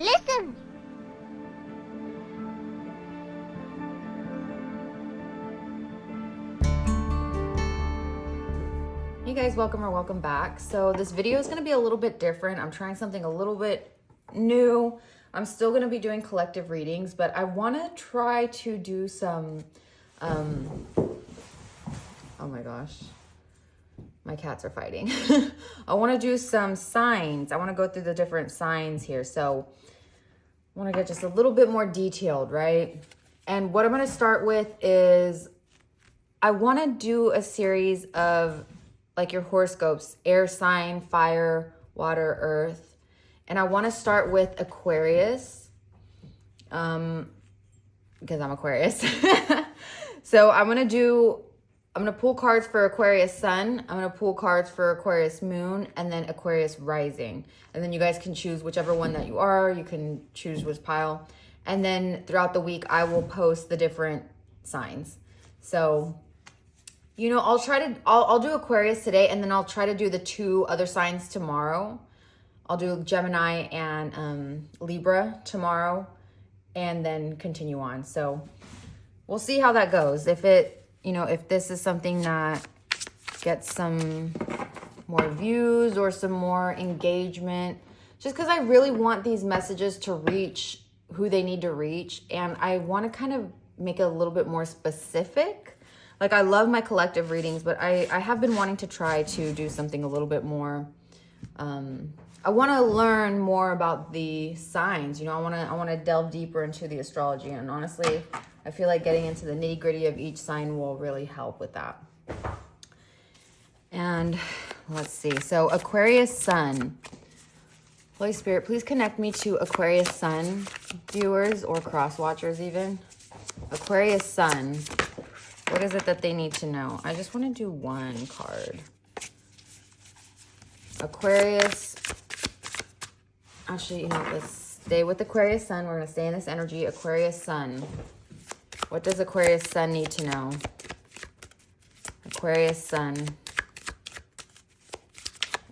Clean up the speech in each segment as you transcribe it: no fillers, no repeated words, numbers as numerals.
Listen. Hey guys, welcome or welcome back. So this video is going to be a little bit different. I'm trying something a little bit new. I'm still going to be doing collective readings, but I want to try to do some, oh my gosh, my cats are fighting. I want to do some signs. I want to go through the different signs here. So I want to get just a little bit more detailed, right? And what I'm going to start with is I want to do a series of like your horoscopes, air sign, fire, water, earth. And I want to start with Aquarius, because I'm Aquarius. So I'm going to pull cards for Aquarius sun. I'm going to pull cards for Aquarius moon and then Aquarius rising. And then you guys can choose whichever one that you are. You can choose which pile. And then throughout the week, I will post the different signs. So, you know, I'll do Aquarius today, and then I'll try to do the 2 other signs tomorrow. I'll do Gemini and Libra tomorrow, and then continue on. So we'll see how that goes. If this is something that gets some more views or some more engagement, just because I really want these messages to reach who they need to reach. And I want to kind of make it a little bit more specific. Like, I love my collective readings, but I have been wanting to try to do something a little bit more. I want to learn more about the signs. You know, I want to delve deeper into the astrology. And honestly, I feel like getting into the nitty gritty of each sign will really help with that. And let's see. So Aquarius sun. Holy Spirit, please connect me to Aquarius sun viewers or cross watchers even. Aquarius sun. What is it that they need to know? I just want to do one card. Aquarius. Actually, you know, let's stay with Aquarius sun. We're going to stay in this energy. Aquarius sun. What does Aquarius sun need to know? Aquarius sun.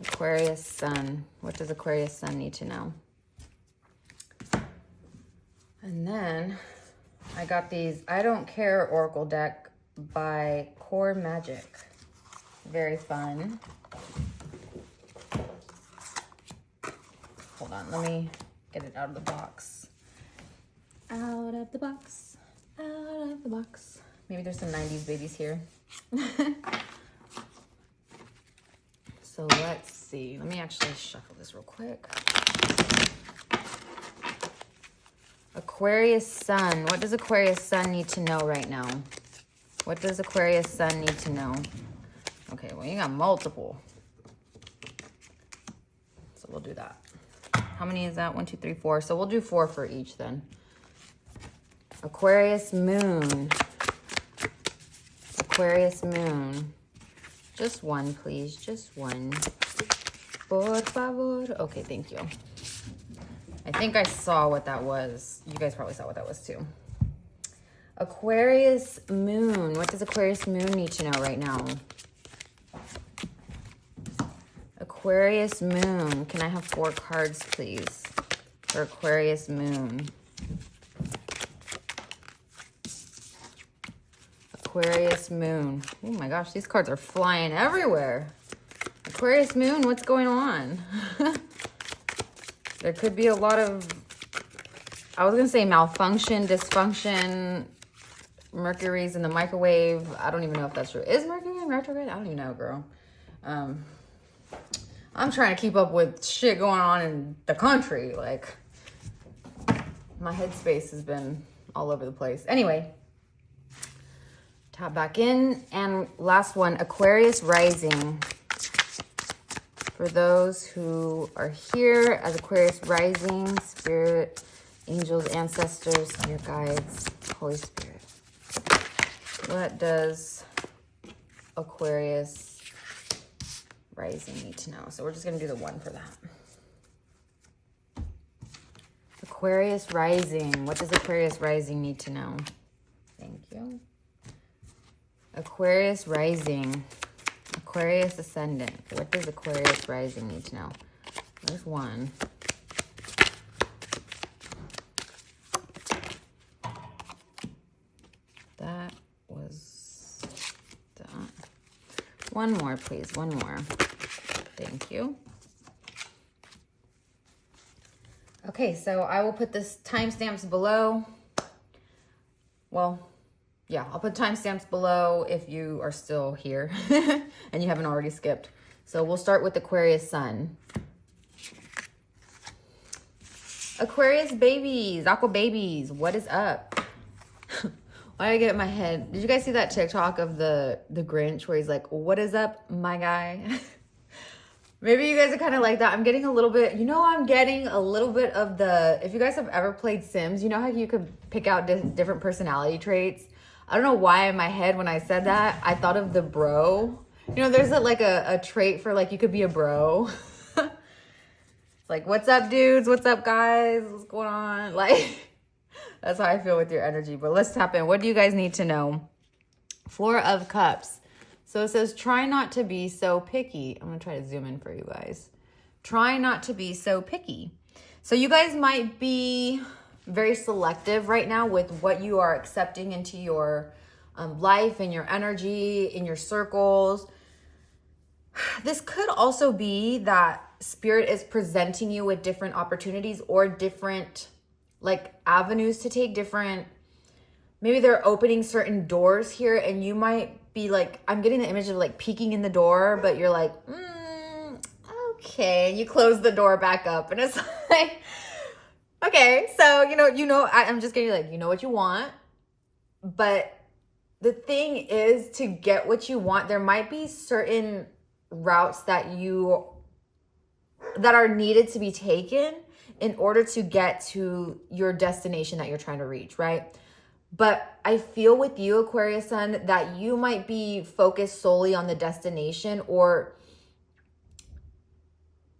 Aquarius sun. What does Aquarius sun need to know? And then I got these I Don't Care Oracle deck by Core Magic. Very fun. Hold on, let me get it out of the box. Out of the box. Out of the box. Maybe there's some 90s babies here. So let's see. Let me actually shuffle this real quick. Aquarius sun. What does Aquarius sun need to know right now? What does Aquarius sun need to know? Okay, well, you got multiple. So we'll do that. How many is that? 1, 2, 3, 4. So we'll do 4 for each then. Aquarius moon. Aquarius moon. Just one, please. Just one. Por favor. Okay, thank you. I think I saw what that was. You guys probably saw what that was too. Aquarius moon. What does Aquarius moon need to know right now? Aquarius moon. Can I have 4 cards, please? For Aquarius moon. Aquarius moon. Oh my gosh, these cards are flying everywhere. Aquarius moon, what's going on? There could be a lot of, I was going to say malfunction, dysfunction. Mercury's in the microwave. I don't even know if that's true. Is Mercury in retrograde? I don't even know, girl. I'm trying to keep up with shit going on in the country. Like, my headspace has been all over the place. Anyway, tap back in. And last one, Aquarius rising. For those who are here as Aquarius rising, spirit, angels, ancestors, your guides, Holy Spirit. What does Aquarius rising need to know? So we're just going to do the 1 for that. Aquarius rising. What does Aquarius rising need to know? Thank you. Aquarius rising. Aquarius ascendant. What does Aquarius rising need to know? There's 1. One more, please. One more. Thank you. Okay, so I will put this timestamps below. Well, yeah, I'll put timestamps below if you are still here and you haven't already skipped. So we'll start with Aquarius Sun. Aquarius babies, aqua babies, what is up? Why did I get in my head? Did you guys see that TikTok of the Grinch where he's like, what is up, my guy? Maybe you guys are kind of like that. I'm getting a little bit, I'm getting a little bit of the, if you guys have ever played Sims, you know how you could pick out different personality traits? I don't know why in my head when I said that, I thought of the bro. There's a trait for like, you could be a bro. Like, what's up, dudes? What's up, guys? What's going on? Like, that's how I feel with your energy. But let's tap in. What do you guys need to know? Four of Cups. So it says, try not to be so picky. I'm going to try to zoom in for you guys. Try not to be so picky. So you guys might be very selective right now with what you are accepting into your life and your energy, in your circles. This could also be that Spirit is presenting you with different opportunities or different avenues to take, maybe they're opening certain doors here and you might be like, I'm getting the image of peeking in the door, but you're like, okay. And you close the door back up and it's like, okay. So, I'm just getting you know what you want, but the thing is to get what you want, there might be certain routes that are needed to be taken in order to get to your destination that you're trying to reach, right? But I feel with you, Aquarius Sun, that you might be focused solely on the destination, or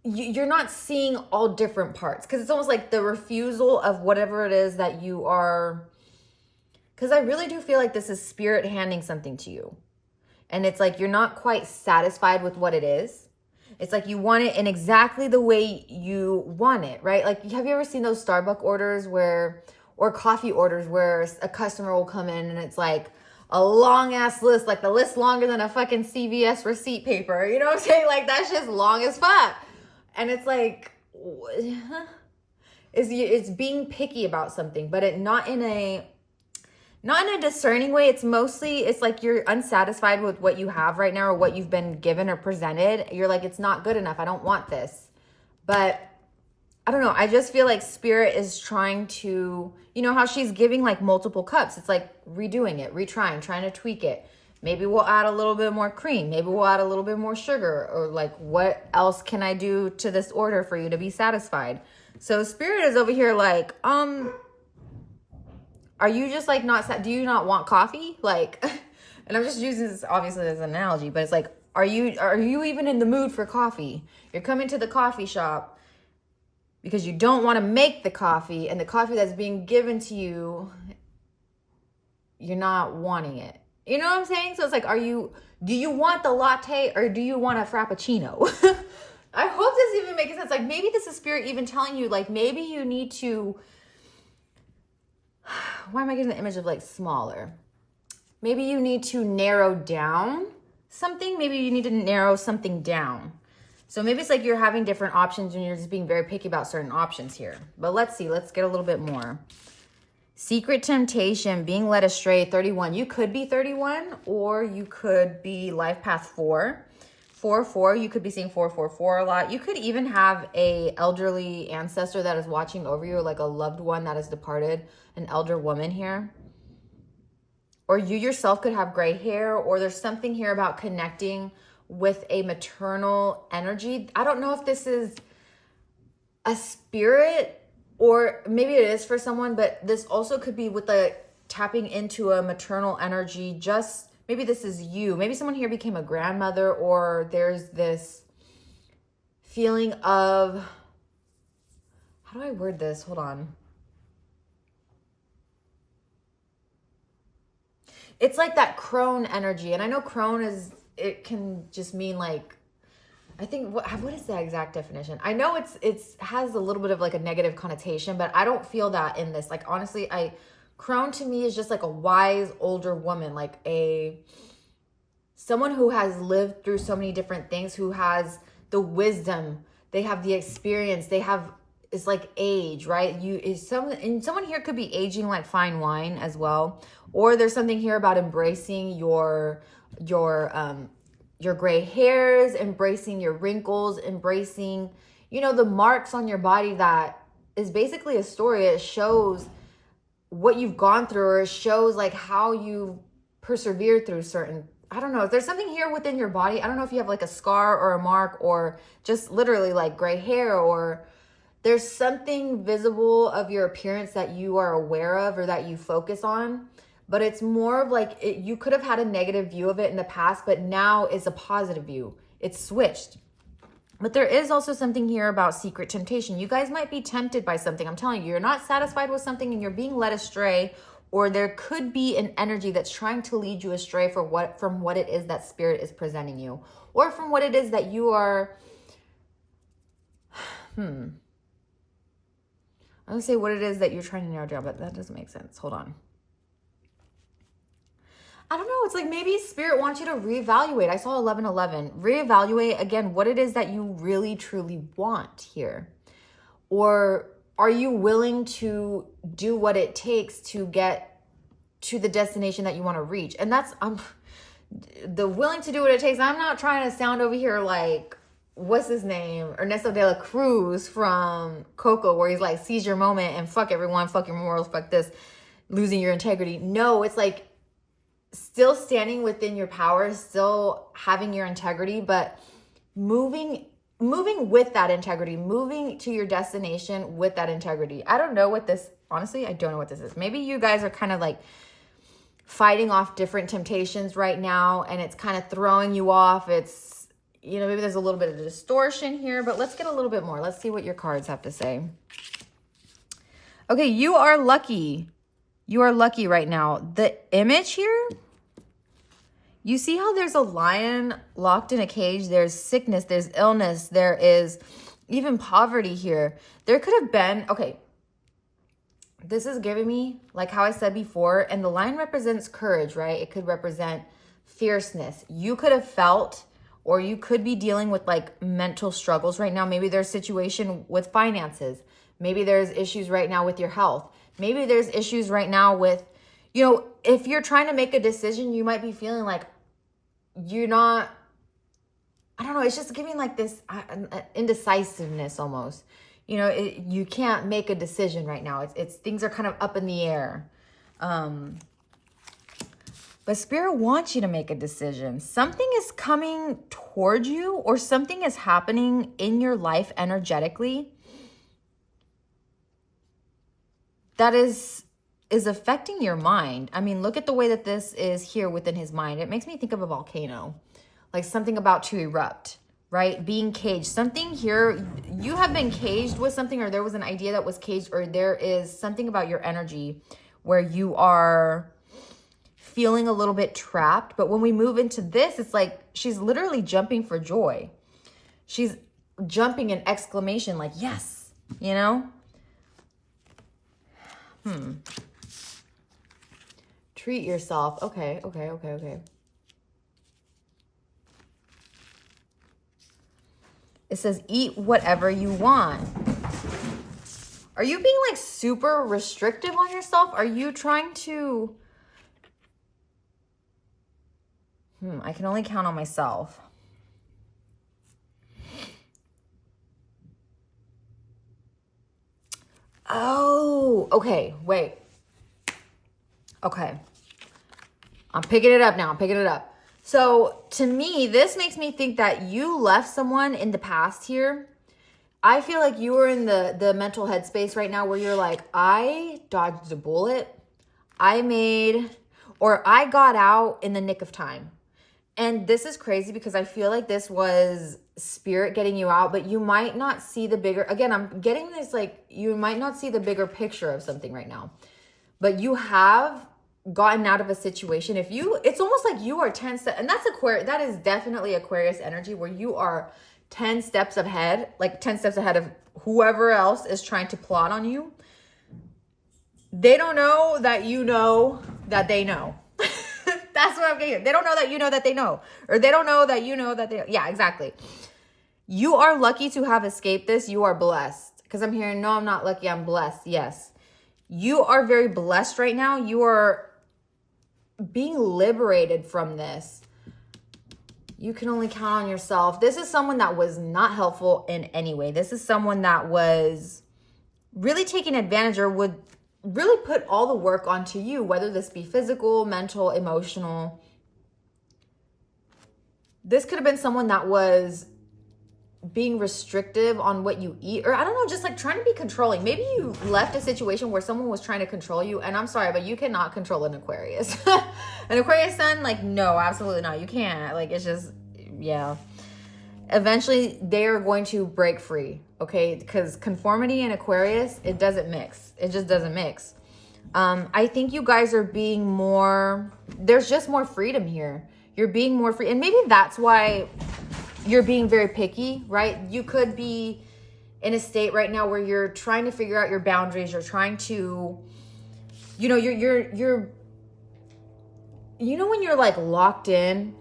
you're not seeing all different parts, because it's almost like the refusal of whatever it is that you are, because I really do feel like this is Spirit handing something to you. And it's like you're not quite satisfied with what it is. It's like you want it in exactly the way you want it, right? Like, have you ever seen those Starbucks orders or coffee orders where a customer will come in and it's like a long ass list, like the list longer than a fucking CVS receipt paper. You know what I'm saying? Like, that's just long as fuck. And it's like, it's being picky about something, but not in a discerning way. It's like you're unsatisfied with what you have right now or what you've been given or presented. You're like, it's not good enough. I don't want this. But I don't know. I just feel like Spirit is trying to, how she's giving multiple cups. It's like redoing it, retrying, trying to tweak it. Maybe we'll add a little bit more cream. Maybe we'll add a little bit more sugar, or what else can I do to this order for you to be satisfied? So Spirit is over here like, are you just not, do you not want coffee? And I'm just using this obviously as an analogy, but it's like, are you even in the mood for coffee? You're coming to the coffee shop because you don't want to make the coffee, and the coffee that's being given to you, you're not wanting it. You know what I'm saying? So it's like, do you want the latte or do you want a frappuccino? I hope this even makes sense. Maybe this is Spirit even telling you, maybe you need to, why am I getting the image of smaller? Maybe you need to narrow down something. Maybe you need to narrow something down. So maybe it's you're having different options and you're just being very picky about certain options here. But let's see. Let's get a little bit more. Secret temptation, being led astray, 31. You could be 31, or you could be life path 4. 4. You could be seeing 444 a lot. You could even have a elderly ancestor that is watching over you, like a loved one that has departed, an elder woman here. Or you yourself could have gray hair, or there's something here about connecting with a maternal energy. I don't know if this is a spirit, or maybe it is for someone, but this also could be with tapping into a maternal energy. Just maybe this is you. Maybe someone here became a grandmother, or there's this feeling of, how do I word this? Hold on. It's like that crone energy. And I know crone it can just mean I think, what is the exact definition? I know it has a little bit of a negative connotation, but I don't feel that in this. Honestly, crone to me is just a wise older woman, a someone who has lived through so many different things, who has the wisdom, they have the experience, they have, it's like age, right? Someone here could be aging like fine wine as well. Or there's something here about embracing your gray hairs, embracing your wrinkles, embracing, you know, the marks on your body. That is basically a story. It shows what you've gone through, or it shows like how you persevered through certain, I don't know. If there's something here within your body, I don't know if you have like a scar or a mark, or just literally like gray hair, or there's something visible of your appearance that you are aware of or that you focus on. But it's more of like, you could have had a negative view of it in the past, but now it's a positive view. It's switched. But there is also something here about secret temptation. You guys might be tempted by something. I'm telling you, you're not satisfied with something and you're being led astray, or there could be an energy that's trying to lead you astray from what it is that spirit is presenting you, or from what it is that you are, I'm gonna say what it is that you're trying to narrow down, but that doesn't make sense. Hold on. I don't know. It's like maybe spirit wants you to reevaluate. I saw 1111. Reevaluate again what it is that you really truly want here. Or are you willing to do what it takes to get to the destination that you want to reach? And that's the willing to do what it takes. I'm not trying to sound over here like, what's his name? Ernesto de la Cruz from Coco, where he's like, seize your moment and fuck everyone, fuck your morals, fuck this, losing your integrity. No, it's like, still standing within your power, still having your integrity, but moving with that integrity, moving to your destination with that integrity. I don't know what this, honestly, I don't know what this is. Maybe you guys are kind of like fighting off different temptations right now, and it's kind of throwing you off. It's, you know, maybe there's a little bit of distortion here, but let's get a little bit more. Let's see what your cards have to say. Okay, you are lucky. You are lucky right now. The image here, you see how there's a lion locked in a cage? There's sickness, there's illness, there is even poverty here. There could have been, okay, this is giving me, like how I said before, and the lion represents courage, right? It could represent fierceness. You could have felt, or you could be dealing with like mental struggles right now. Maybe there's a situation with finances. Maybe there's issues right now with your health. Maybe there's issues right now with, you know, if you're trying to make a decision, you might be feeling like you're not, I don't know, it's just giving like this indecisiveness almost. You know, you can't make a decision right now. It's things are kind of up in the air. But spirit wants you to make a decision. Something is coming towards you, or something is happening in your life energetically that is affecting your mind. I mean, look at the way that this is here within his mind. It makes me think of a volcano, like something about to erupt, right? Being caged. Something here, you have been caged with something, or there was an idea that was caged, or there is something about your energy where you are feeling a little bit trapped. But when we move into this, it's like she's literally jumping for joy. She's jumping in exclamation, like, yes, you know? Treat yourself. Okay. It says, eat whatever you want. Are you being like super restrictive on yourself? Are you trying to... I can only count on myself. Oh, okay. Wait. Okay. I'm picking it up now. I'm picking it up. So to me, this makes me think that you left someone in the past here. I feel like you were in the mental headspace right now where you're like, I dodged a bullet. I got out in the nick of time. And this is crazy because I feel like this was spirit getting you out, but you might not see the bigger, again, I'm getting this, like, you might not see the bigger picture of something right now, but you have gotten out of a situation. It's almost like you are 10 steps, and that's Aquarius, that is definitely Aquarius energy, where you are 10 steps ahead, like 10 steps ahead of whoever else is trying to plot on you. They don't know that you know that they know. That's what I'm getting. They don't know that you know that they know. Or they don't know that you know that they... Yeah, exactly. You are lucky to have escaped this. You are blessed. Because I'm hearing, no, I'm not lucky. I'm blessed. Yes. You are very blessed right now. You are being liberated from this. You can only count on yourself. This is someone that was not helpful in any way. This is someone that was really taking advantage or would really put all the work onto you, whether this be physical, mental, emotional. This could have been someone that was being restrictive on what you eat, or I don't know, just like trying to be controlling. Maybe you left a situation where someone was trying to control you, and I'm sorry, but you cannot control an Aquarius. An Aquarius sun, like, no, absolutely not. You can't. Like, it's just, yeah. Eventually, they are going to break free, okay? Because conformity and Aquarius, it doesn't mix. It just doesn't mix. I think you guys are being more, there's just more freedom here. You're being more free. And maybe that's why you're being very picky, right? You could be in a state right now where you're trying to figure out your boundaries. You're trying to, you know, you're you know, when you're like locked in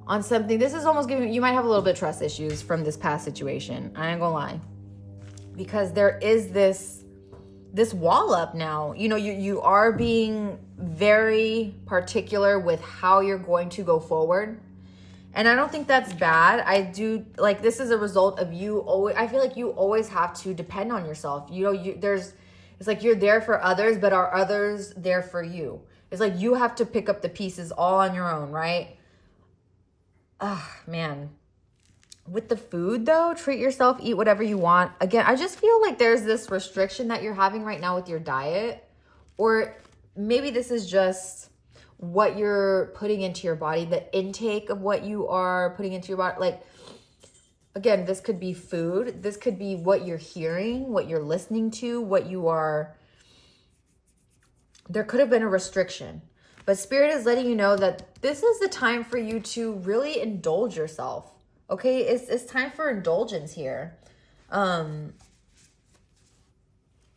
on something, this is almost giving, you might have a little bit of trust issues from this past situation. I ain't gonna lie. Because there is this wall up now. You know, you are being very particular with how you're going to go forward. And I don't think that's bad. I do, like, this is a result of you always, I feel like you always have to depend on yourself. You know, it's like you're there for others, but are others there for you? It's like you have to pick up the pieces all on your own, right? Ah, man. With the food though, treat yourself, eat whatever you want. Again, I just feel like there's this restriction that you're having right now with your diet, or maybe this is just what you're putting into your body, the intake of what you are putting into your body. Like, again, this could be food. This could be what you're hearing, what you're listening to, what you are. There could have been a restriction, but Spirit is letting you know that this is the time for you to really indulge yourself. Okay, it's time for indulgence here.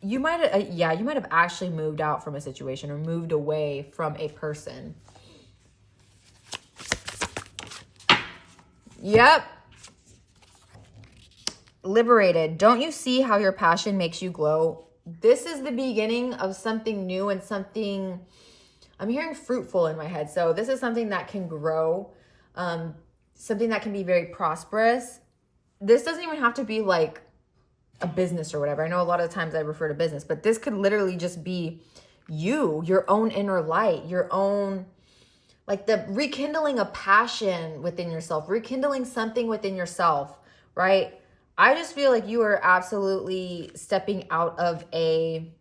You might have actually moved out from a situation or moved away from a person. Yep. Liberated. Don't you see how your passion makes you glow? This is the beginning of something new and something, I'm hearing fruitful in my head. So this is something that can grow, something that can be very prosperous. This doesn't even have to be like a business or whatever. I know a lot of times I refer to business, but this could literally just be you, your own inner light, your own, like the rekindling a passion within yourself, rekindling something within yourself, right? I just feel like you are absolutely stepping out of a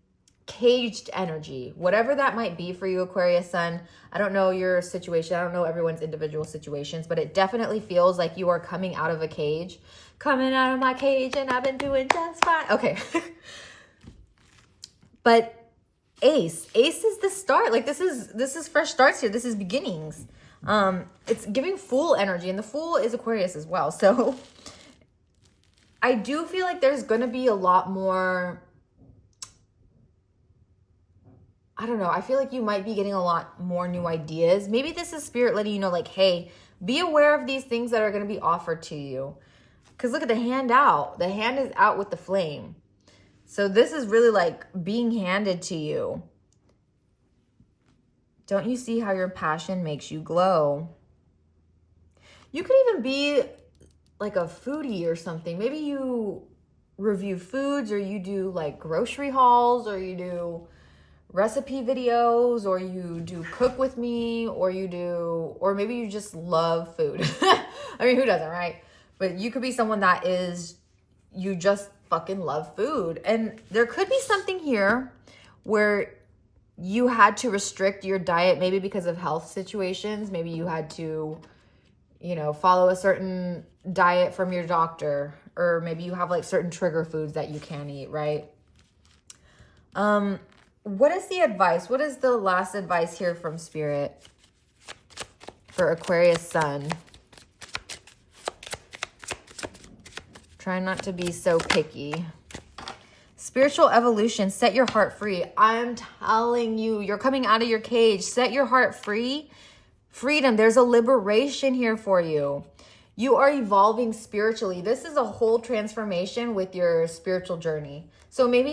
caged energy, whatever that might be for you, Aquarius sun. I don't know your situation. I don't know everyone's individual situations, but it definitely feels like you are coming out of a cage. Coming out of my cage and I've been doing just fine. Okay. But Ace is the start. Like this is fresh starts here. This is beginnings. It's giving Fool energy, and the Fool is Aquarius as well. So I do feel like there's going to be a lot more, I don't know. I feel like you might be getting a lot more new ideas. Maybe this is Spirit letting you know, like, hey, be aware of these things that are going to be offered to you. Because look at the hand out. The hand is out with the flame. So this is really like being handed to you. Don't you see how your passion makes you glow? You could even be like a foodie or something. Maybe you review foods, or you do like grocery hauls, or you do recipe videos, or you do cook with me, or maybe you just love food. I mean, who doesn't, right? But you could be someone that you just fucking love food. And there could be something here where you had to restrict your diet, maybe because of health situations. Maybe you had to, follow a certain diet from your doctor, or maybe you have like certain trigger foods that you can't eat, right? What is the advice? What is the last advice here from Spirit for Aquarius sun? Try not to be so picky. Spiritual evolution, set your heart free. I'm telling you, you're coming out of your cage. Set your heart free freedom. There's a liberation here for you. You are evolving spiritually. This is a whole transformation with your spiritual journey. So maybe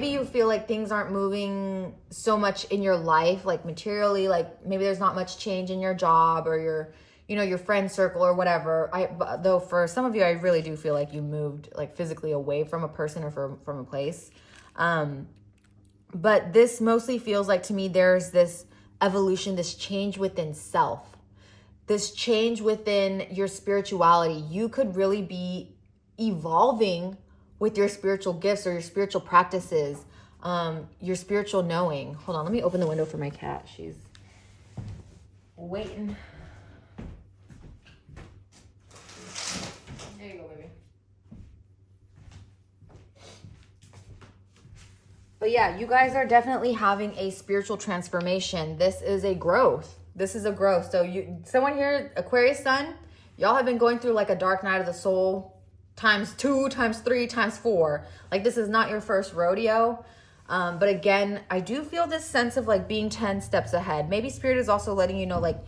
you feel like things aren't moving so much in your life, like materially, like maybe there's not much change in your job or your friend circle or whatever. Though for some of you, I really do feel like you moved like physically away from a person or from a place. But this mostly feels like to me, there's this evolution, this change within self, this change within your spirituality. You could really be evolving with your spiritual gifts or your spiritual practices, your spiritual knowing. Hold on, let me open the window for my cat. She's waiting. There you go, baby. But yeah, you guys are definitely having a spiritual transformation. This is a growth. So someone here, Aquarius sun, y'all have been going through like a dark night of the soul times 2, times 3, times 4. Like this is not your first rodeo. But again, I do feel this sense of like being 10 steps ahead. Maybe spirit is also letting you know, like,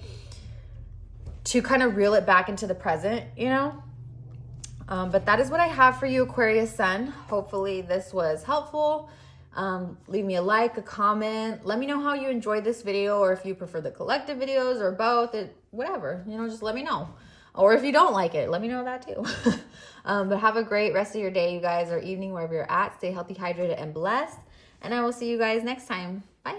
to kind of reel it back into the present, But that is what I have for you, Aquarius sun. Hopefully this was helpful. Leave me a like, a comment. Let me know how you enjoyed this video, or if you prefer the collective videos or both, whatever, just let me know. Or if you don't like it, let me know that too. But have a great rest of your day, you guys, or evening, wherever you're at. Stay healthy, hydrated, and blessed. And I will see you guys next time. Bye.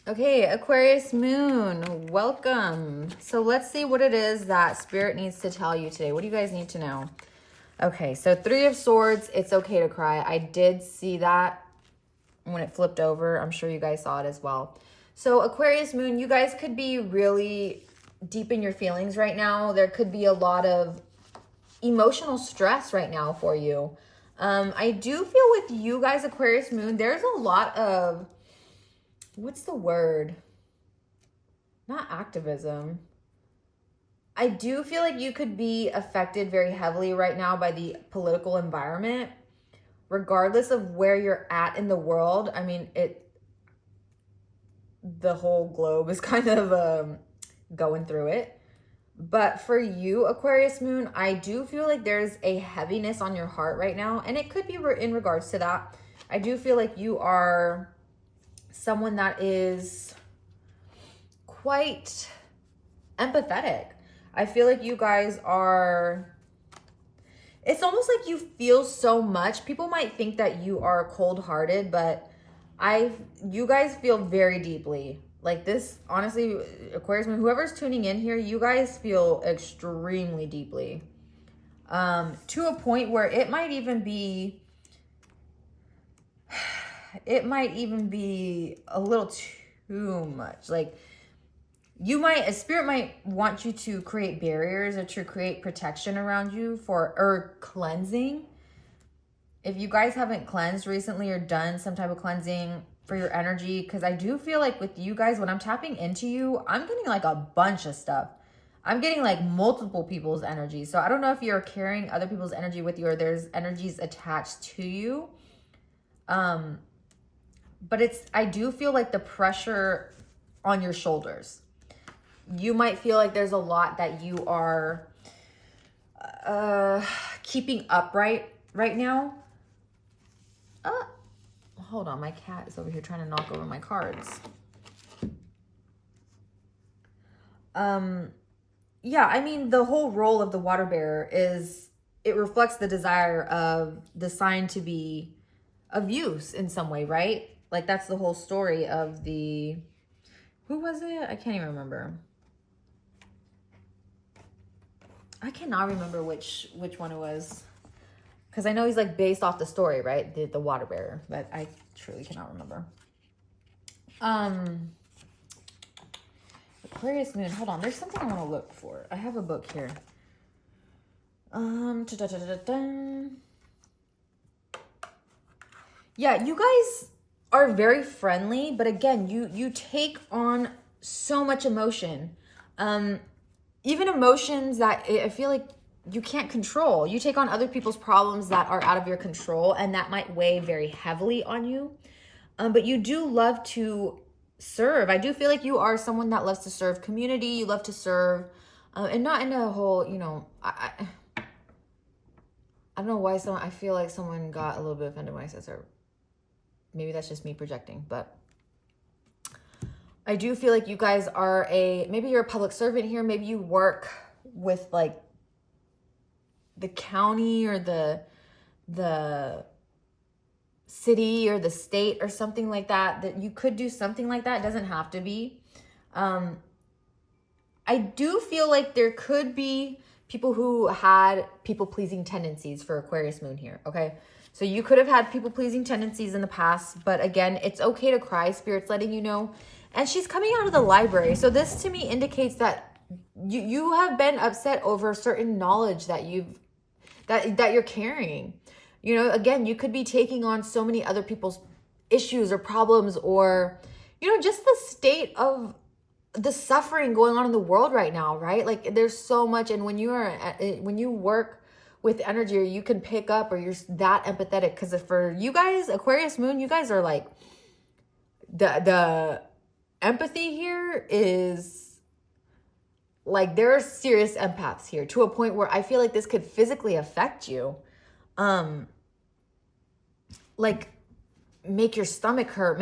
Okay, Aquarius moon, welcome. So let's see what it is that spirit needs to tell you today. What do you guys need to know? Okay, so 3 of Swords, it's okay to cry. I did see that when it flipped over. I'm sure you guys saw it as well. So Aquarius moon, you guys could be really deep in your feelings right now. There could be a lot of emotional stress right now for you. I do feel with you guys, Aquarius moon, there's a lot of, what's the word? Not activism. I do feel like you could be affected very heavily right now by the political environment, regardless of where you're at in the world. I mean, the whole globe is kind of going through it. But for you, Aquarius moon, I do feel like there's a heaviness on your heart right now. And it could be in regards to that. I do feel like you are someone that is quite empathetic. I feel like you guys are, it's almost like you feel so much. People might think that you are cold-hearted, but you guys feel very deeply. Like this, honestly, Aquarius moon, whoever's tuning in here, you guys feel extremely deeply. To a point where it might even be a little too much. Like, a spirit might want you to create barriers or to create protection around you or cleansing. If you guys haven't cleansed recently or done some type of cleansing for your energy, because I do feel like with you guys, when I'm tapping into you, I'm getting like a bunch of stuff. I'm getting like multiple people's energy. So I don't know if you're carrying other people's energy with you or there's energies attached to you. But I do feel like the pressure on your shoulders. You might feel like there's a lot that you are keeping upright right now. Hold on, my cat is over here trying to knock over my cards. Yeah, I mean, the whole role of the water bearer is, it reflects the desire of the sign to be of use in some way, right? Like that's the whole story of who was it? I can't even remember. I cannot remember which one it was. Because I know he's like based off the story, right? The water bearer, but I truly cannot remember. Aquarius moon, hold on. There's something I want to look for. I have a book here. Yeah, you guys are very friendly, but again, you take on so much emotion. Even emotions that I feel like you can't control. You take on other people's problems that are out of your control, and that might weigh very heavily on you. But you do love to serve. I do feel like you are someone that loves to serve community. You love to serve, and not in a whole, you know, I don't know why I feel like someone got a little bit offended when I said serve. Maybe that's just me projecting, but I do feel like you guys are maybe you're a public servant here. Maybe you work with like the county or the city or the state or something like that, that you could do something like that. It doesn't have to be. I do feel like there could be people who had people-pleasing tendencies for Aquarius moon here, okay? So you could have had people-pleasing tendencies in the past, but again, it's okay to cry. Spirit's letting you know. And she's coming out of the library. So this to me indicates that you have been upset over certain knowledge that you're carrying. You know, again, you could be taking on so many other people's issues or problems, or, you know, just the state of the suffering going on in the world right now, right? Like there's so much. And when you work with energy, or you can pick up, or you're that empathetic, because for you guys, Aquarius moon, you guys are like, the empathy here is like, there are serious empaths here to a point where I feel like this could physically affect you. Like make your stomach hurt,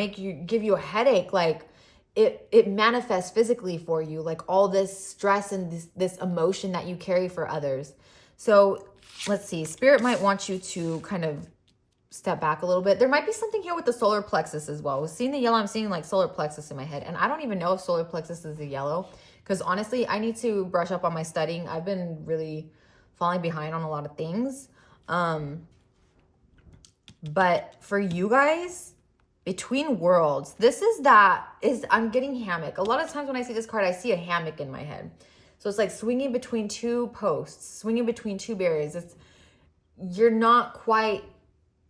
give you a headache. Like it manifests physically for you, like all this stress and this emotion that you carry for others. So let's see, Spirit might want you to kind of step back a little bit. There might be something here with the solar plexus as well. Seeing the yellow, I'm seeing like solar plexus in my head. And I don't even know if solar plexus is the yellow, because honestly, I need to brush up on my studying. I've been really falling behind on a lot of things. But for you guys, between worlds, I'm getting hammock. A lot of times when I see this card, I see a hammock in my head. So it's like swinging between two posts, swinging between two barriers. You're not quite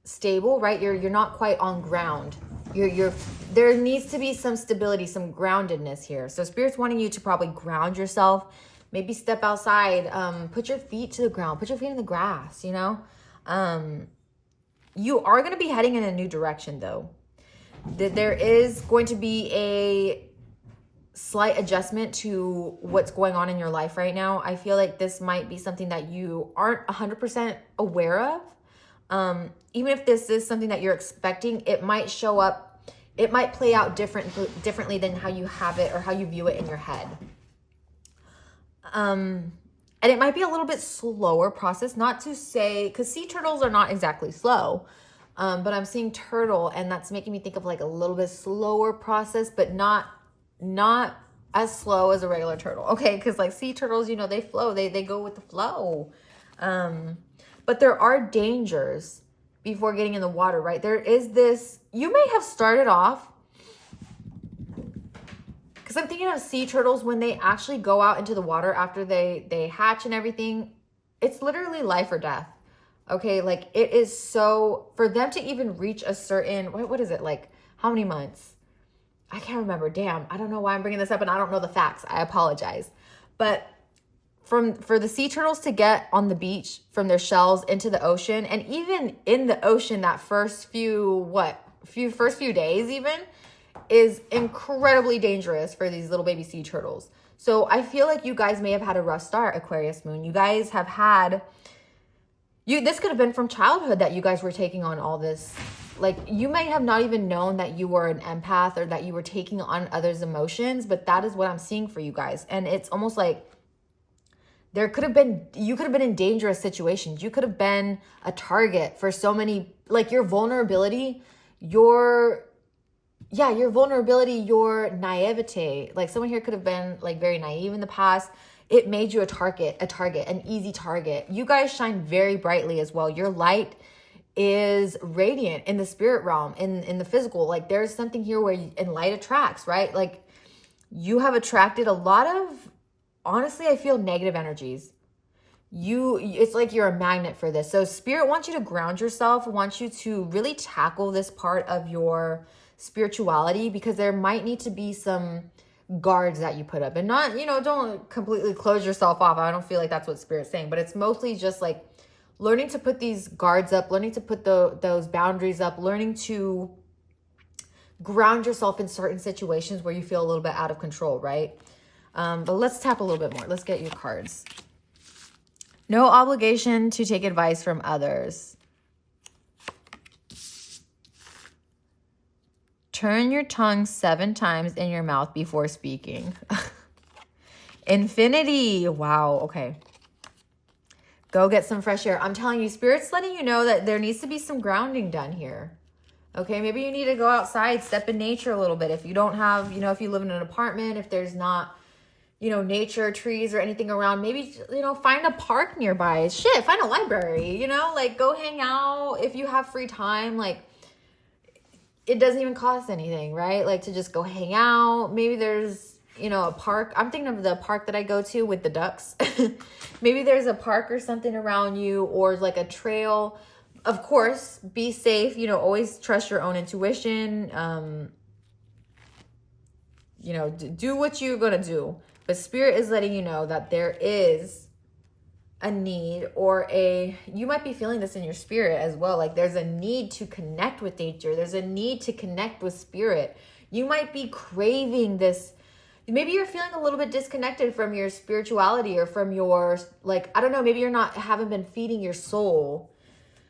stable, right? You're not quite on ground. There needs to be some stability, some groundedness here. So Spirit's wanting you to probably ground yourself, maybe step outside, put your feet to the ground, put your feet in the grass, you know? You are going to be heading in a new direction though. There is going to be a slight adjustment to what's going on in your life right now. I feel like this might be something that you aren't 100% aware of. Even if this is something that you're expecting, it might show up, it might play out differently than how you have it or how you view it in your head. And it might be a little bit slower process, not to say, because sea turtles are not exactly slow, but I'm seeing turtle, and that's making me think of like a little bit slower process, but not as slow as a regular turtle, okay? Because like sea turtles, you know, they flow, they go with the flow. But there are dangers before getting in the water, right? There is this, you may have started off, because I'm thinking of sea turtles when they actually go out into the water after they hatch and everything, it's literally life or death. Okay, like it is so, for them to even reach a certain, what is it, like how many months? I can't remember. Damn, I don't know why I'm bringing this up and I don't know the facts. I apologize. But for the sea turtles to get on the beach from their shells into the ocean, and even in the ocean, that first few days even, is incredibly dangerous for these little baby sea turtles. So I feel like you guys may have had a rough start, Aquarius moon. You guys have had, this could have been from childhood that you guys were taking on all this. Like you may have not even known that you were an empath or that you were taking on others' emotions, but that is what I'm seeing for you guys. And it's almost like you could have been in dangerous situations. You could have been a target for so many, like your vulnerability, your naivete. Like someone here could have been like very naive in the past. It made you a target, an easy target. You guys shine very brightly as well. Your light is radiant in the spirit realm, in the physical. Like there's something here where light attracts, right? Like you have attracted a lot of, honestly, I feel negative energies. It's like you're a magnet for this. So Spirit wants you to ground yourself, wants you to really tackle this part of your spirituality, because there might need to be some guards that you put up, and not, don't completely close yourself off. I don't feel like that's what Spirit's saying, but it's mostly just like learning to put these guards up, learning to put those boundaries up, learning to ground yourself in certain situations where you feel a little bit out of control, right? But let's tap a little bit more. Let's get your cards. No obligation to take advice from others. Turn your tongue 7 times in your mouth before speaking. Infinity. Wow. Okay. Go get some fresh air. I'm telling you, Spirit's letting you know that there needs to be some grounding done here. Okay. Maybe you need to go outside, step in nature a little bit. If you don't have, you know, if you live in an apartment, if there's not, you know, nature, trees or anything around, maybe, you know, find a park nearby. Shit, find a library, you know, like go hang out if you have free time. Like, it doesn't even cost anything, right? Like to just go hang out. Maybe there's, you know, a park. I'm thinking of the park that I go to with the ducks. Maybe there's a park or something around you, or like a trail. Of course, be safe. You know, always trust your own intuition. You know, do what you're going to do. But Spirit is letting you know that there is a need, or you might be feeling this in your spirit as well. Like there's a need to connect with nature. There's a need to connect with Spirit. You might be craving this. Maybe you're feeling a little bit disconnected from your spirituality, or from your, like, I don't know, maybe haven't been feeding your soul.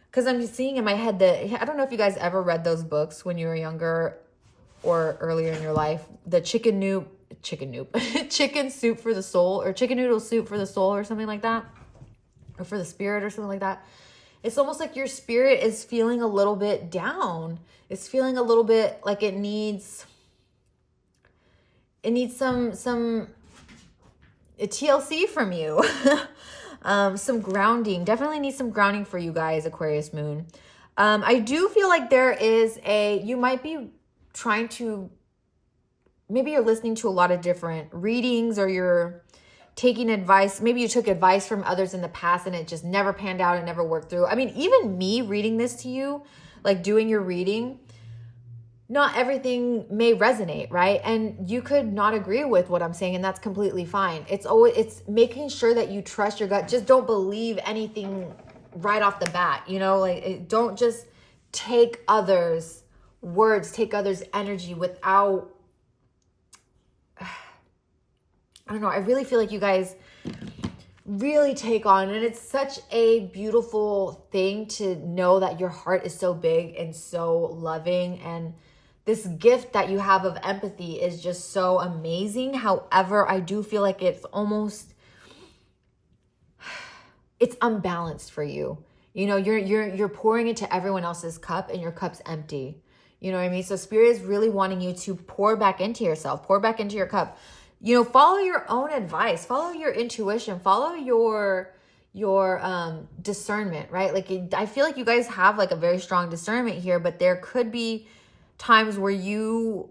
Because I'm seeing in my head that, I don't know if you guys ever read those books when you were younger or earlier in your life, the chicken soup for the soul, or chicken noodle soup for the soul, or something like that, or for the spirit, or something like that. It's almost like your spirit is feeling a little bit down. It's feeling a little bit like it needs some a TLC from you. Some grounding. Definitely need some grounding for you guys, Aquarius moon. I do feel like there is you might be trying to, maybe you're listening to a lot of different readings, or you're taking advice. Maybe you took advice from others in the past and it just never panned out and never worked through. I mean, even me reading this to you, like doing your reading, not everything may resonate, right? And you could not agree with what I'm saying, and that's completely fine. It's making sure that you trust your gut. Just don't believe anything right off the bat, you know, like don't just take others' words, take others' energy without, I don't know. I really feel like you guys really take on, and it's such a beautiful thing to know that your heart is so big and so loving, and this gift that you have of empathy is just so amazing. However, I do feel like it's unbalanced for you. You know, you're pouring into everyone else's cup and your cup's empty. You know what I mean? So Spirit is really wanting you to pour back into yourself, pour back into your cup. You know, follow your own advice, follow your intuition, follow your discernment, right? Like I feel like you guys have like a very strong discernment here, but there could be times where you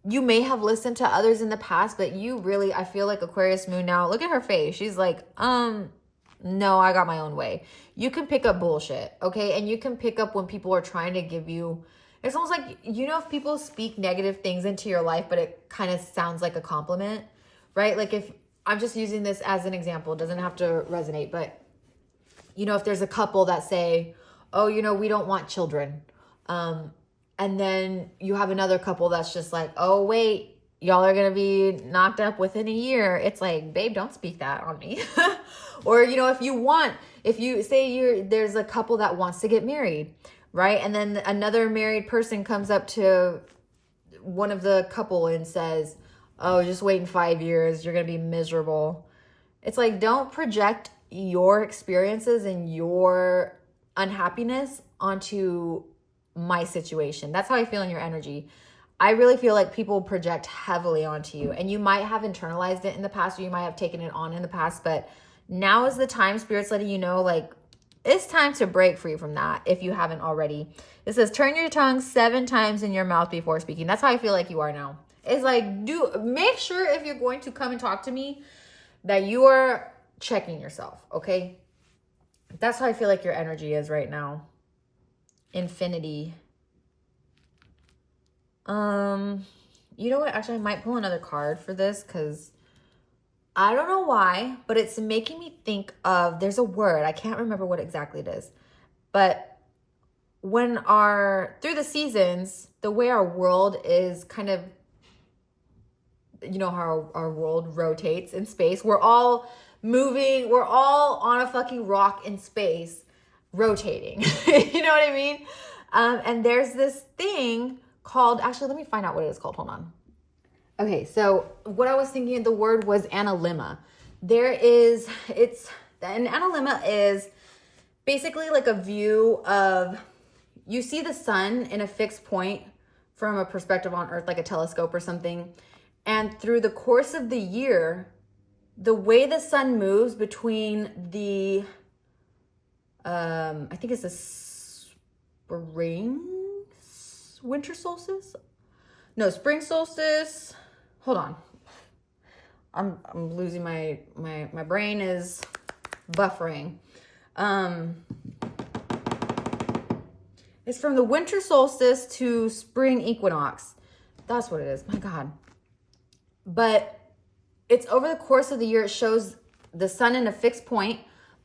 may have listened to others in the past, but you really, I feel like Aquarius moon now, look at her face. She's like, no, I got my own way. You can pick up bullshit, okay? And you can pick up when people are trying to give you, it's almost like, you know, if people speak negative things into your life, but it kind of sounds like a compliment, right? Like if, I'm just using this as an example, it doesn't have to resonate, but you know, if there's a couple that say, oh, you know, we don't want children. And then you have another couple that's just like, oh, wait, y'all are going to be knocked up within a year. It's like, babe, don't speak that on me. Or, you know, if you say there's a couple that wants to get married, right? And then another married person comes up to one of the couple and says, oh, just wait in 5 years. You're going to be miserable. It's like, don't project your experiences and your unhappiness onto my situation. That's how I feel in your energy. I really feel like people project heavily onto you, and you might have internalized it in the past, or you might have taken it on in the past, but now is the time. Spirit's letting you know, like, it's time to break free from that if you haven't already. It says, turn your tongue 7 times in your mouth before speaking. That's how I feel like you are now. It's like, make sure if you're going to come and talk to me that you are checking yourself, okay? That's how I feel like your energy is right now. Infinity. You know what? Actually, I might pull another card for this because I don't know why, but it's making me think of, there's a word. I can't remember what exactly it is. But through the seasons, the way our world is kind of, you know, how our world rotates in space. We're all moving. We're all on a fucking rock in space rotating. You know what I mean? And there's this thing called, actually, let me find out what it is called. Hold on. Okay, so what I was thinking, the word was analemma. An analemma is basically like a view of, you see the sun in a fixed point from a perspective on Earth, like a telescope or something. And through the course of the year, the way the sun moves between the, I think it's the winter solstice? No, spring solstice. Hold on. I'm losing my brain is buffering. It's from the winter solstice to spring equinox. That's what it is. My God. But it's over the course of the year. It shows the sun in a fixed point,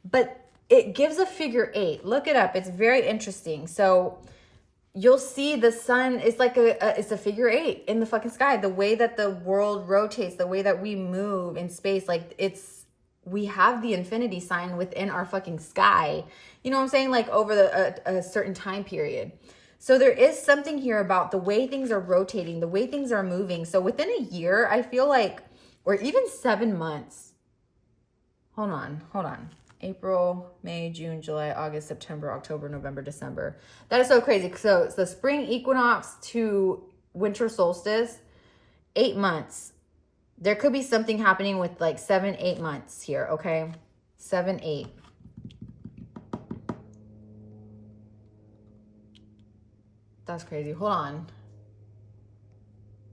but it gives a figure 8. Look it up. It's very interesting. So you'll see the sun is like it's a figure 8 in the fucking sky. The way that the world rotates, the way that we move in space, like we have the infinity sign within our fucking sky. You know what I'm saying? Like over a certain time period. So there is something here about the way things are rotating, the way things are moving. So within a year, I feel like, or even 7 months. Hold on. April, May, June, July, August, September, October, November, December. That is so crazy. So it's the spring equinox to winter solstice, 8 months. There could be something happening with like 7, 8 months here, okay? 7, 8. That's crazy. Hold on.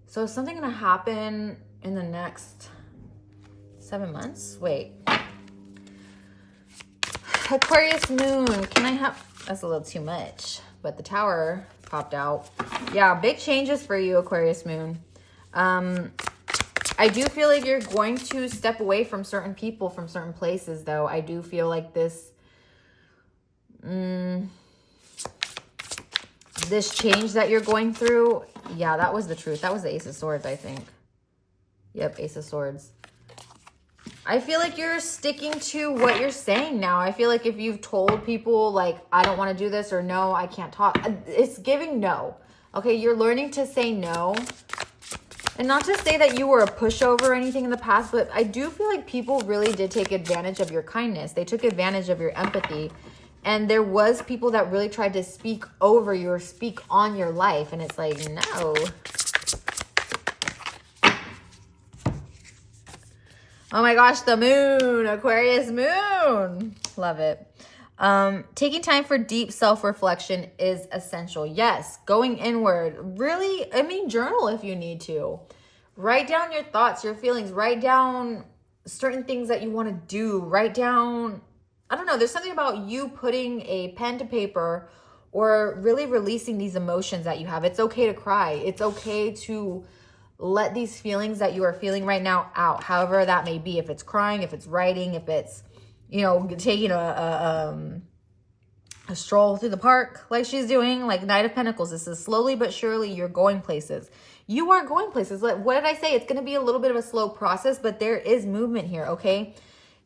So is something gonna happen in the next 7 months? Wait. Aquarius moon. Can I have... That's a little too much. But the tower popped out. Yeah, big changes for you, Aquarius moon. I do feel like you're going to step away from certain people, from certain places, though. I do feel like this... this change that you're going through, yeah, that was the truth. That was the Ace of Swords, I think. Yep, Ace of Swords. I feel like you're sticking to what you're saying now. I feel like if you've told people, like, I don't want to do this, or no, I can't talk, it's giving no. Okay, you're learning to say no. And not to say that you were a pushover or anything in the past, but I do feel like people really did take advantage of your kindness. They took advantage of your empathy. And there was people that really tried to speak over you or speak on your life. And it's like, no. Oh my gosh, the moon, Aquarius moon. Love it. Taking time for deep self-reflection is essential. Yes, going inward. Really, I mean, journal if you need to. Write down your thoughts, your feelings. Write down certain things that you want to do. Write down... I don't know, there's something about you putting a pen to paper or really releasing these emotions that you have. It's okay to cry. It's okay to let these feelings that you are feeling right now out, however that may be. If it's crying, if it's writing, if it's, you know, taking a stroll through the park like she's doing, like Knight of Pentacles. This is slowly but surely you're going places. You are going places. Like, what did I say? It's going to be a little bit of a slow process, but there is movement here, okay?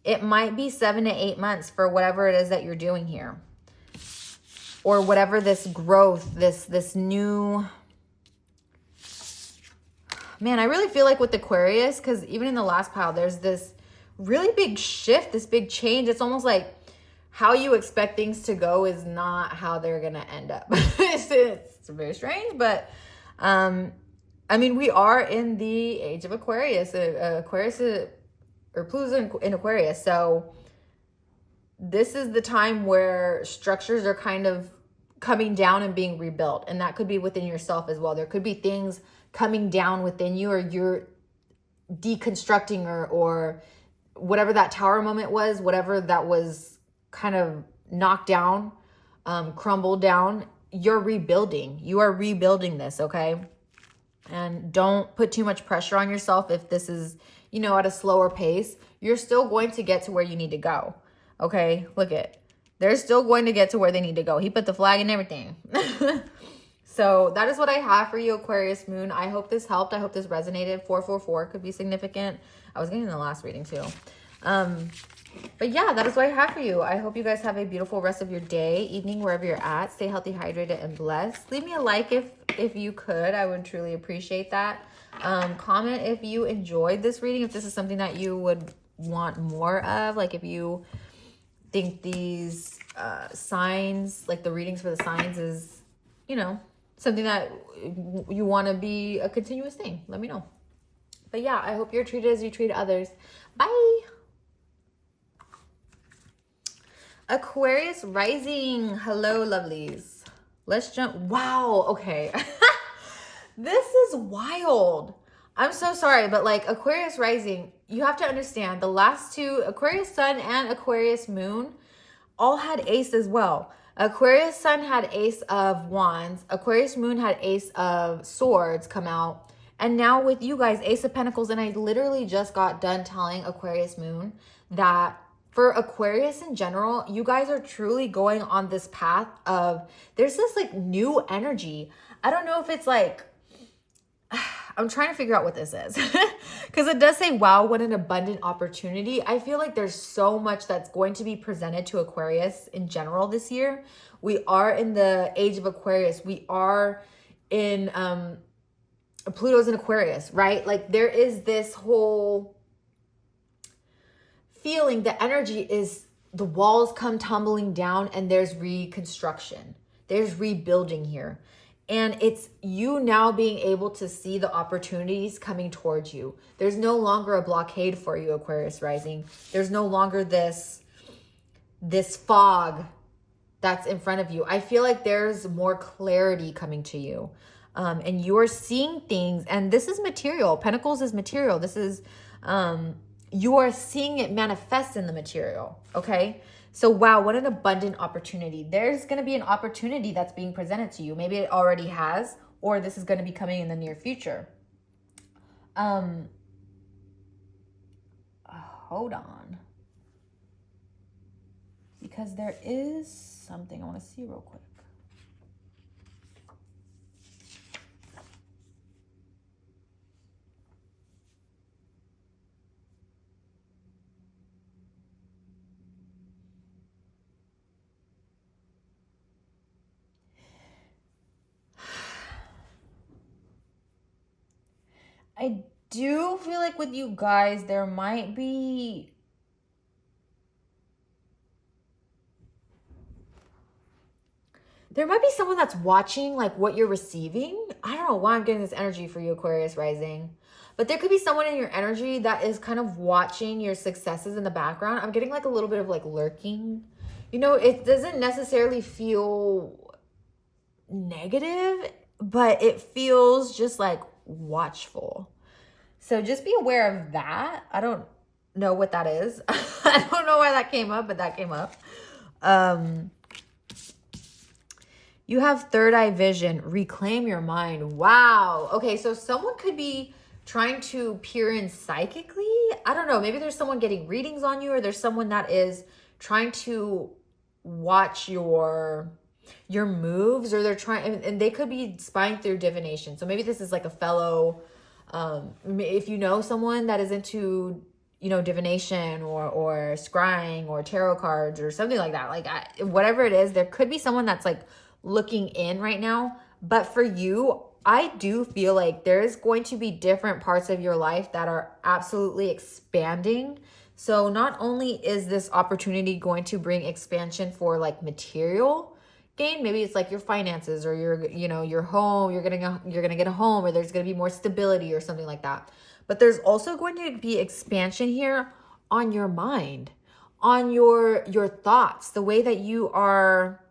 It might be 7 to 8 months for whatever it is that you're doing here. Or whatever this growth, this new... Man, I really feel like with Aquarius, because even in the last pile, there's this really big shift, this big change. It's almost like how you expect things to go is not how they're going to end up. It's very strange, but... I mean, we are in the age of Aquarius. Or Pluto's in Aquarius. So this is the time where structures are kind of coming down and being rebuilt. And that could be within yourself as well. There could be things coming down within you, or you're deconstructing or whatever that tower moment was, whatever that was kind of knocked down, crumbled down, you're rebuilding. You are rebuilding this, okay? And don't put too much pressure on yourself if this is, you know, at a slower pace. You're still going to get to where you need to go. Okay, look at They're still going to get to where they need to go. He put the flag and everything. So that is what I have for you, Aquarius moon. I hope this helped. I hope this resonated. 444 could be significant. I was getting the last reading too. But yeah, that is what I have for you. I hope you guys have a beautiful rest of your day, evening, wherever you're at. Stay healthy, hydrated, and blessed. Leave me a like if you could. I would truly appreciate that. Comment if you enjoyed this reading, if this is something that you would want more of. Like if you think these signs, like the readings for the signs is, you know, something that you want to be a continuous thing. Let me know. But yeah, I hope you're treated as you treat others. Bye. Aquarius rising. Hello, lovelies. Let's jump. Wow. Okay. This is wild. I'm so sorry, but like Aquarius rising, you have to understand the last two, Aquarius sun and Aquarius moon, all had ace as well. Aquarius sun had ace of wands. Aquarius moon had ace of swords come out. And now with you guys, ace of pentacles. And I literally just got done telling Aquarius moon that for Aquarius in general, you guys are truly going on this path of, there's this like new energy. I don't know if it's like, I'm trying to figure out what this is because it does say, wow, what an abundant opportunity. I feel like there's so much that's going to be presented to Aquarius in general this year. We are in the age of Aquarius. We are in Pluto's in Aquarius, right? Like there is this whole feeling, the energy is the walls come tumbling down and there's reconstruction. There's rebuilding here. And it's you now being able to see the opportunities coming towards you. There's no longer a blockade for you, Aquarius rising. There's no longer this fog that's in front of you. I feel like there's more clarity coming to you. And you're seeing things, and this is material. Pentacles is material. This is, you are seeing it manifest in the material, okay? So, wow, what an abundant opportunity. There's going to be an opportunity that's being presented to you. Maybe it already has, or this is going to be coming in the near future. Hold on. Because there is something I want to see real quick. I do feel like with you guys, there might be someone that's watching like what you're receiving. I don't know why I'm getting this energy for you, Aquarius rising. But there could be someone in your energy that is kind of watching your successes in the background. I'm getting like a little bit of like lurking. You know, it doesn't necessarily feel negative, but it feels just like watchful. So just be aware of that. I don't know what that is. I don't know why that came up, but that came up. You have third eye vision. Reclaim your mind. Wow. Okay, so someone could be trying to peer in psychically. I don't know. Maybe there's someone getting readings on you, or there's someone that is trying to watch your moves, or they're trying, and they could be spying through divination. So maybe this is like a fellow, if you know someone that is into, you know, divination or scrying or tarot cards or something like that, like whatever it is, there could be someone that's like looking in right now. But for you, I do feel like there's going to be different parts of your life that are absolutely expanding. So not only is this opportunity going to bring expansion for like material gain, maybe it's like your finances or your home, you're gonna get a home, or there's gonna be more stability or something like that. But there's also going to be expansion here on your mind, on your thoughts, the way that you are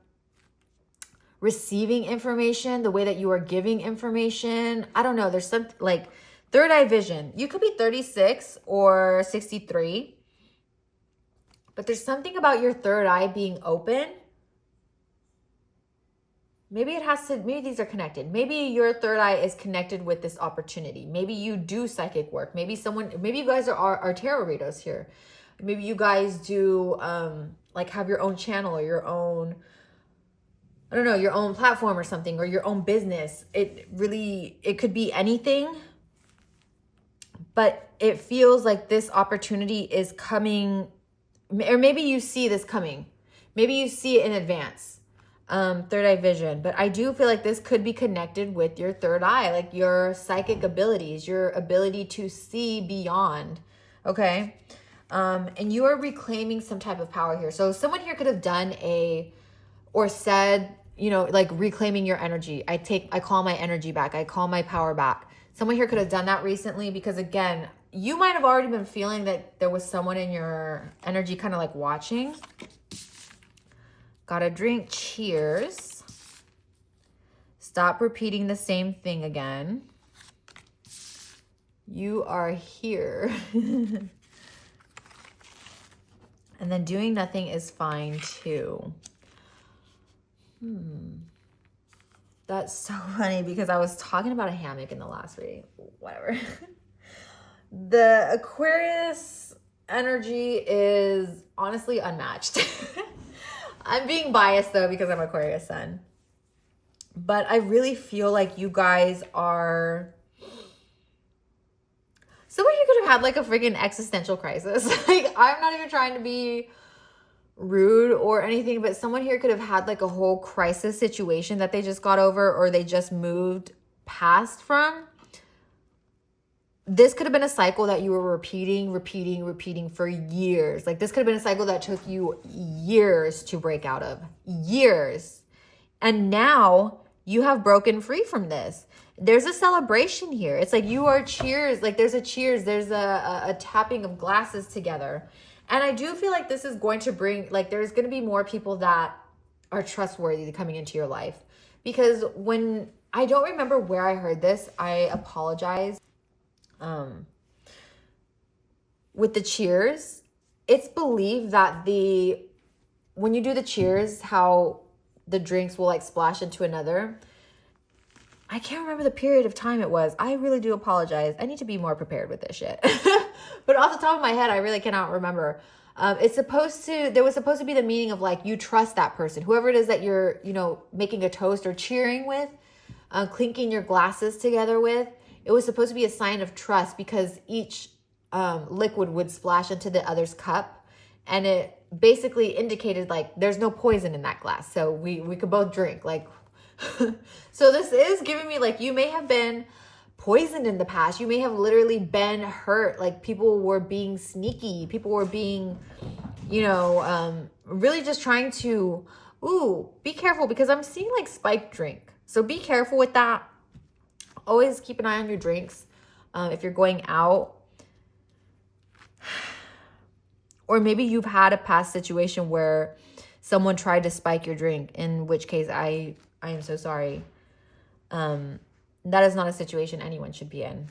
receiving information, the way that you are giving information. I don't know. There's something like third eye vision. You could be 36 or 63, but there's something about your third eye being open. Maybe maybe these are connected. Maybe your third eye is connected with this opportunity. Maybe you do psychic work. Maybe you guys are tarot readers here. Maybe you guys do like have your own channel or your own, I don't know, your own platform or something, or your own business. It could be anything, but it feels like this opportunity is coming, or maybe you see this coming. Maybe you see it in advance, third eye vision. But I do feel like this could be connected with your third eye, like your psychic abilities, your ability to see beyond, okay? And you are reclaiming some type of power here. So someone here could have done or said, you know, like reclaiming your energy. I call my energy back. I call my power back. Someone here could have done that recently because, again, you might have already been feeling that there was someone in your energy kind of like watching. Got a drink. Cheers. Stop repeating the same thing again. You are here. And then doing nothing is fine too. That's so funny because I was talking about a hammock in the last reading. Whatever. The Aquarius energy is honestly unmatched. I'm being biased though because I'm Aquarius sun. But I really feel like you guys are... Someone you could have had like a freaking existential crisis. Like, I'm not even trying to be rude or anything, but someone here could have had like a whole crisis situation that they just got over or they just moved past from. This could have been a cycle that you were repeating for years. Like, this could have been a cycle that took you years to break out of. Years. And now you have broken free from this. There's a celebration here. It's like you are cheers. Like, there's a cheers. There's a tapping of glasses together. And I do feel like this is going to bring, like, there's going to be more people that are trustworthy coming into your life. Because when, I don't remember where I heard this. I apologize. With the cheers, it's believed that when you do the cheers, how the drinks will like splash into another. I can't remember the period of time it was. I really do apologize. I need to be more prepared with this shit. But off the top of my head, I really cannot remember. There was supposed to be the meaning of like, you trust that person, whoever it is that you're, you know, making a toast or cheering with, clinking your glasses together with. It was supposed to be a sign of trust because each liquid would splash into the other's cup. And it basically indicated like, there's no poison in that glass. So we could both drink like, so this is giving me like, you may have been poisoned in the past. You may have literally been hurt. Like, people were being sneaky. People were being, you know, really just trying to, be careful because I'm seeing like spiked drink. So be careful with that. Always keep an eye on your drinks. If you're going out, or maybe you've had a past situation where someone tried to spike your drink, in which case I am so sorry. That is not a situation anyone should be in.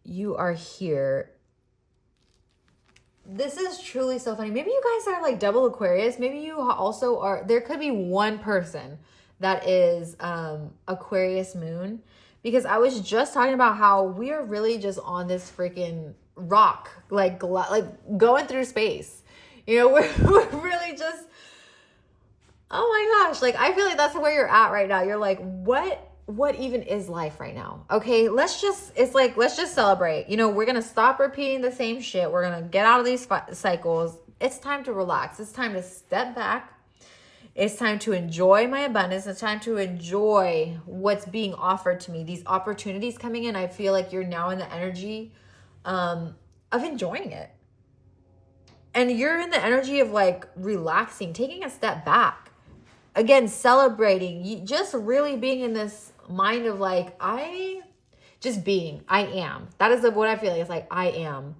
You are here. This is truly so funny. Maybe you guys are like double Aquarius. Maybe you also are. There could be one person that is Aquarius moon. Because I was just talking about how we are really just on this freaking rock. Like going through space. You know, we're really just... Oh my gosh, like I feel like that's where you're at right now. You're like, what even is life right now? Okay, let's just celebrate. You know, we're going to stop repeating the same shit. We're going to get out of these cycles. It's time to relax. It's time to step back. It's time to enjoy my abundance. It's time to enjoy what's being offered to me. These opportunities coming in, I feel like you're now in the energy of enjoying it. And you're in the energy of like relaxing, taking a step back. Again, celebrating, just really being in this mind of like, I am. That is what I feel like. It's like, I am.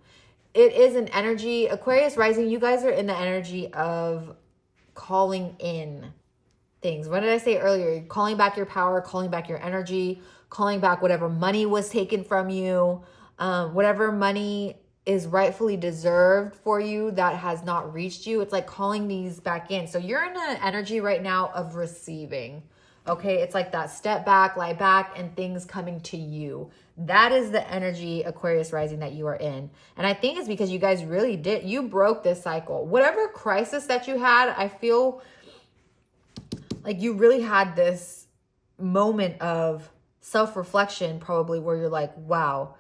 It is an energy. Aquarius rising, you guys are in the energy of calling in things. What did I say earlier? Calling back your power, calling back your energy, calling back whatever money was taken from you, whatever money is rightfully deserved for you that has not reached you. It's like calling these back in. So you're in an energy right now of receiving. Okay, it's like that step back, lie back, and things coming to you. That is the energy, Aquarius rising, that you are in. And I think it's because you guys really you broke this cycle. Whatever crisis that you had, I feel like you really had this moment of self-reflection, probably, where you're like, wow.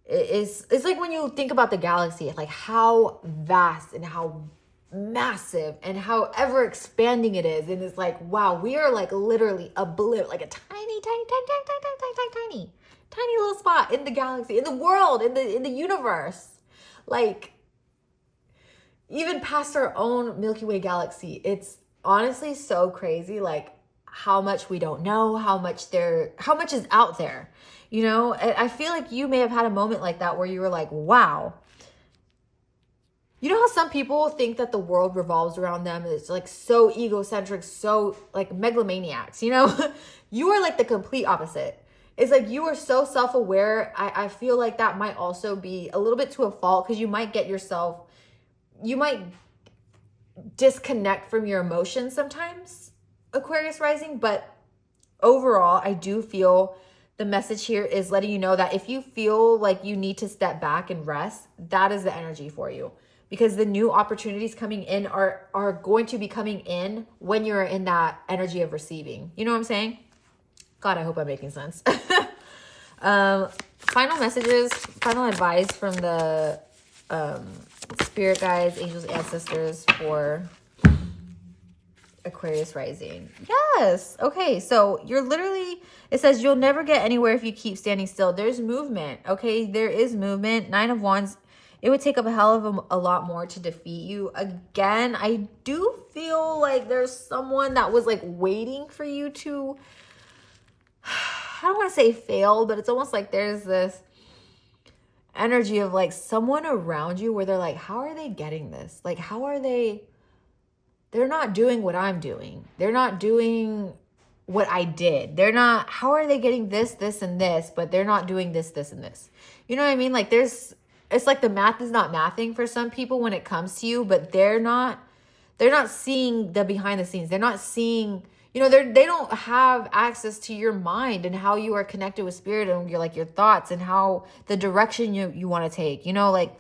It's like when you think about the galaxy, like how vast and how massive and how ever expanding it is, and it's like, wow, we are like literally a blip, like a tiny little spot in the galaxy, in the world, in the universe, like even past our own Milky Way galaxy. It's honestly so crazy, like how much we don't know, how much is out there, you know. I feel like you may have had a moment like that where you were like, wow. You know how some people think that the world revolves around them? It's like so egocentric, so like megalomaniacs, you know? You are like the complete opposite. It's like you are so self-aware. I feel like that might also be a little bit to a fault, because you might disconnect from your emotions sometimes, Aquarius rising. But overall, I do feel the message here is letting you know that if you feel like you need to step back and rest, that is the energy for you. Because the new opportunities coming in are going to be coming in when you're in that energy of receiving. You know what I'm saying? God, I hope I'm making sense. Final messages, final advice from the spirit guides, angels, ancestors for Aquarius rising. Yes. Okay. So it says you'll never get anywhere if you keep standing still. There's movement. Okay. There is movement. 9 of Wands. It would take up a hell of a lot more to defeat you. Again, I do feel like there's someone that was like waiting for you to, I don't want to say fail, but it's almost like there's this energy of like someone around you where they're like, how are they getting this? Like, they're not doing what I'm doing. They're not doing what I did. How are they getting this, and this, but they're not doing this, and this? You know what I mean? Like it's like the math is not mathing for some people when it comes to you, but they're not seeing the behind the scenes. They're not seeing, you know, they don't have access to your mind and how you are connected with spirit and your thoughts and how the direction you want to take, you know, like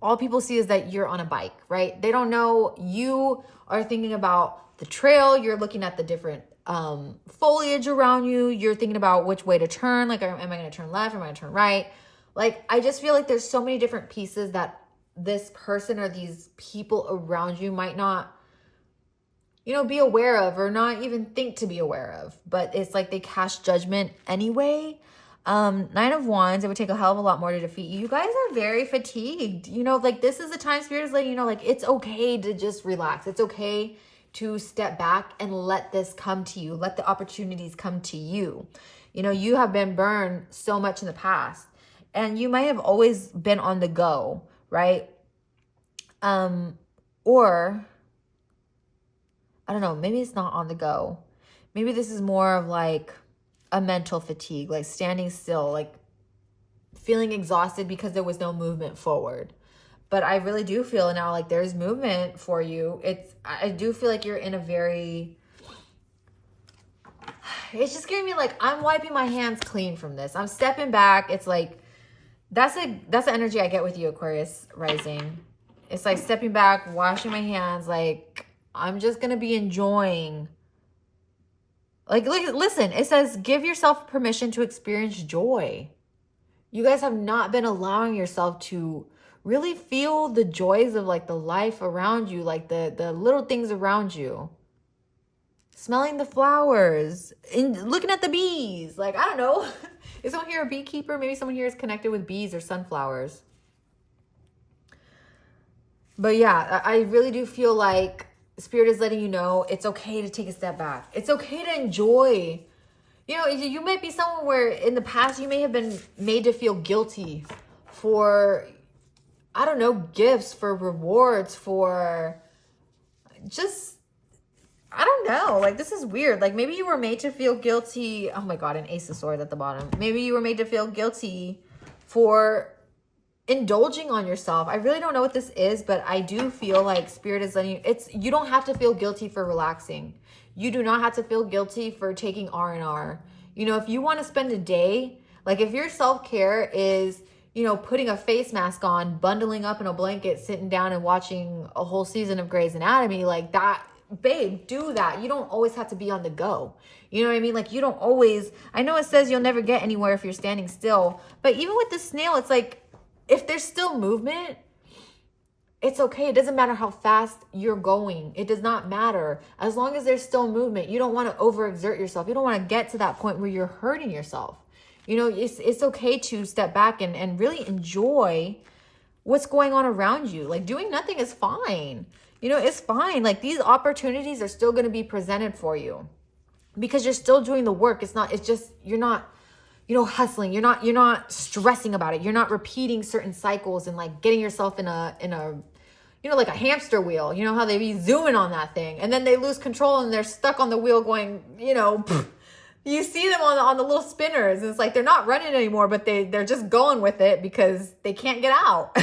all people see is that you're on a bike, right? They don't know you are thinking about the trail. You're looking at the different foliage around you. You're thinking about which way to turn. Like, am I going to turn left? Am I going to turn right? Like, I just feel like there's so many different pieces that this person or these people around you might not, you know, be aware of or not even think to be aware of. But it's like they cast judgment anyway. 9 of Wands, it would take a hell of a lot more to defeat you. You guys are very fatigued. You know, like this is the time Spirit is letting you know, like it's okay to just relax. It's okay to step back and let this come to you. Let the opportunities come to you. You know, you have been burned so much in the past. And you might have always been on the go, right? Or, I don't know, maybe it's not on the go. Maybe this is more of like a mental fatigue, like standing still, like feeling exhausted because there was no movement forward. But I really do feel now like there's movement for you. I do feel like you're in a very... It's just giving me like, I'm wiping my hands clean from this. I'm stepping back. It's like, that's the energy I get with you, Aquarius rising. It's like stepping back, washing my hands. Like, I'm just going to be enjoying. Like, listen, it says, give yourself permission to experience joy. You guys have not been allowing yourself to really feel the joys of like the life around you, like the little things around you. Smelling the flowers and looking at the bees. Like, I don't know. Is someone here a beekeeper? Maybe someone here is connected with bees or sunflowers. But yeah, I really do feel like Spirit is letting you know it's okay to take a step back. It's okay to enjoy. You know, you might be someone where in the past you may have been made to feel guilty for, I don't know, gifts, for rewards, for just... I don't know. Like, this is weird. Like, maybe you were made to feel guilty. Oh my God, an Ace of Swords at the bottom. Maybe you were made to feel guilty for indulging on yourself. I really don't know what this is, but I do feel like Spirit is letting you... you don't have to feel guilty for relaxing. You do not have to feel guilty for taking R&R. You know, if you want to spend a day, like if your self-care is, you know, putting a face mask on, bundling up in a blanket, sitting down and watching a whole season of Grey's Anatomy, like that, babe, do that. You don't always have to be on the go. You know what I mean? Like you don't always, I know it says you'll never get anywhere if you're standing still, but even with the snail, it's like, if there's still movement, it's okay. It doesn't matter how fast you're going. It does not matter. As long as there's still movement, you don't want to overexert yourself. You don't want to get to that point where you're hurting yourself. You know, it's okay to step back and really enjoy what's going on around you. Like doing nothing is fine. You know, it's fine. Like these opportunities are still going to be presented for you because you're still doing the work. It's just, you're not, you know, hustling. You're not stressing about it. You're not repeating certain cycles and like getting yourself in a, you know, like a hamster wheel. You know how they be zooming on that thing and then they lose control and they're stuck on the wheel going, you know, you see them on the little spinners. And it's like, they're not running anymore, but they're just going with it because they can't get out.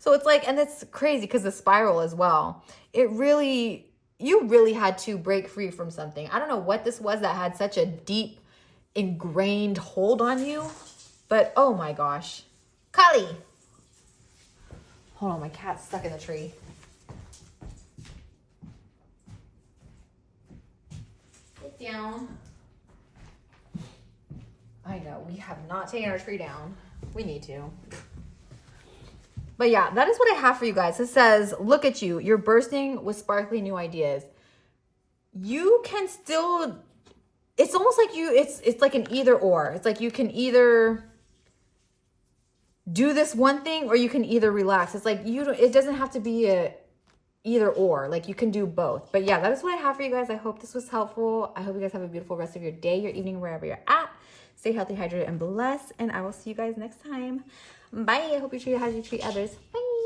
So it's like, and it's crazy because the spiral as well. You really had to break free from something. I don't know what this was that had such a deep ingrained hold on you, but oh my gosh. Kali. Hold on, my cat's stuck in the tree. Get down. I know, we have not taken our tree down. We need to. But yeah, that is what I have for you guys. It says, look at you. You're bursting with sparkly new ideas. You can still, it's almost like it's like an either or. It's like you can either do this one thing or you can either relax. It's like it doesn't have to be a either or. Like you can do both. But yeah, that is what I have for you guys. I hope this was helpful. I hope you guys have a beautiful rest of your day, your evening, wherever you're at. Stay healthy, hydrated, and blessed. And I will see you guys next time. Bye. I hope you treat how you treat others. Bye.